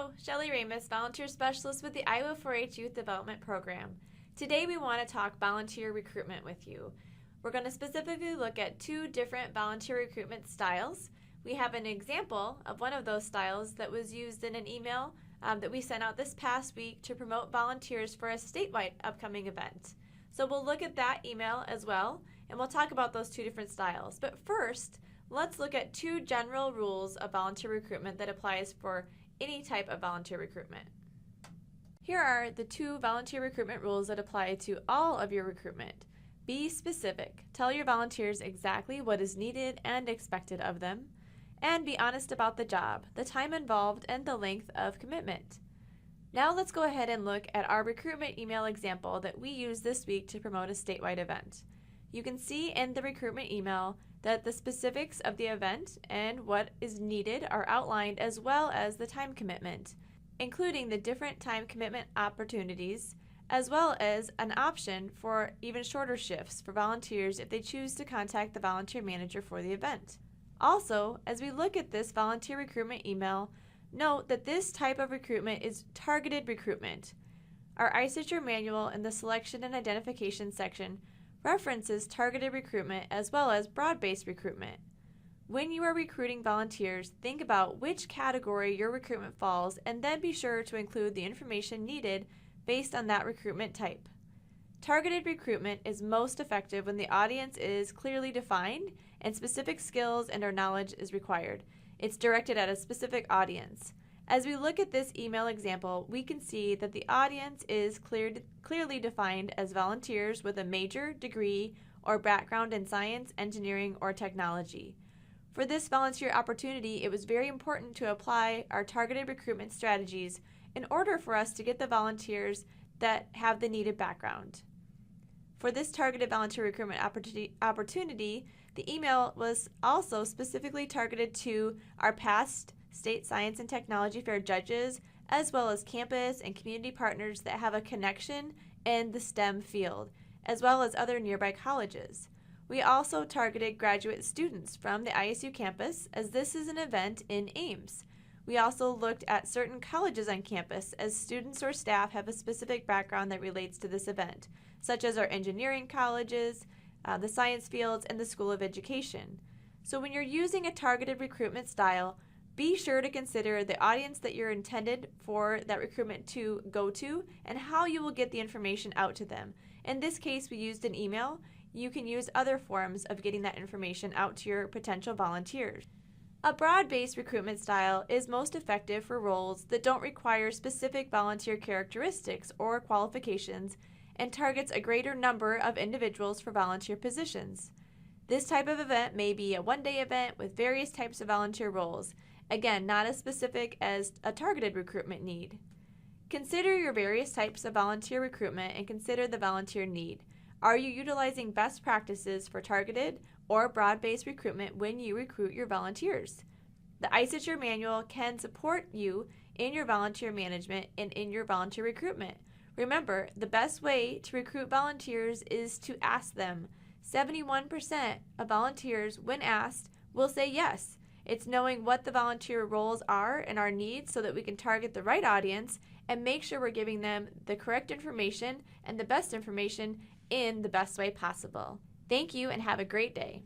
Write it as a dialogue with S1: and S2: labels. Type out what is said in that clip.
S1: Hello, Shelley Ramus, Volunteer Specialist with the Iowa 4-H Youth Development Program. Today we want to talk volunteer recruitment with you. We're going to specifically look at two different volunteer recruitment styles. We have an example of one of those styles that was used in an email that we sent out this past week to promote volunteers for a statewide upcoming event. So we'll look at that email as well, and we'll talk about those two different styles. But first, let's look at two general rules of volunteer recruitment that applies for any type of volunteer recruitment. Here are the two volunteer recruitment rules that apply to all of your recruitment. Be specific. Tell your volunteers exactly what is needed and expected of them. And be honest about the job, the time involved, and the length of commitment. Now let's go ahead and look at our recruitment email example that we used this week to promote a statewide event. You can see in the recruitment email that the specifics of the event and what is needed are outlined, as well as the time commitment, including the different time commitment opportunities, as well as an option for even shorter shifts for volunteers if they choose to contact the volunteer manager for the event. Also, as we look at this volunteer recruitment email, note that this type of recruitment is targeted recruitment. Our iSignature manual in the selection and identification section references targeted recruitment as well as broad-based recruitment. When you are recruiting volunteers, think about which category your recruitment falls and then be sure to include the information needed based on that recruitment type. Targeted recruitment is most effective when the audience is clearly defined and specific skills and/or knowledge is required. It's directed at a specific audience. As we look at this email example, we can see that the audience is clearly defined as volunteers with a major, degree, or background in science, engineering, or technology. For this volunteer opportunity, it was very important to apply our targeted recruitment strategies in order for us to get the volunteers that have the needed background. For this targeted volunteer recruitment opportunity, the email was also specifically targeted to our past State Science and Technology Fair judges, as well as campus and community partners that have a connection in the STEM field, as well as other nearby colleges. We also targeted graduate students from the ISU campus, as this is an event in Ames. We also looked at certain colleges on campus, as students or staff have a specific background that relates to this event, such as our engineering colleges, the science fields, and the School of Education. So when you're using a targeted recruitment style, be sure to consider the audience that you're intended for that recruitment to go to and how you will get the information out to them. In this case, we used an email. You can use other forms of getting that information out to your potential volunteers. A broad-based recruitment style is most effective for roles that don't require specific volunteer characteristics or qualifications and targets a greater number of individuals for volunteer positions. This type of event may be a one-day event with various types of volunteer roles. Again, not as specific as a targeted recruitment need. Consider your various types of volunteer recruitment and consider the volunteer need. Are you utilizing best practices for targeted or broad-based recruitment when you recruit your volunteers? The iSignature manual can support you in your volunteer management and in your volunteer recruitment. Remember, the best way to recruit volunteers is to ask them. 71% of volunteers, when asked, will say yes. It's knowing what the volunteer roles are and our needs so that we can target the right audience and make sure we're giving them the correct information and the best information in the best way possible. Thank you and have a great day.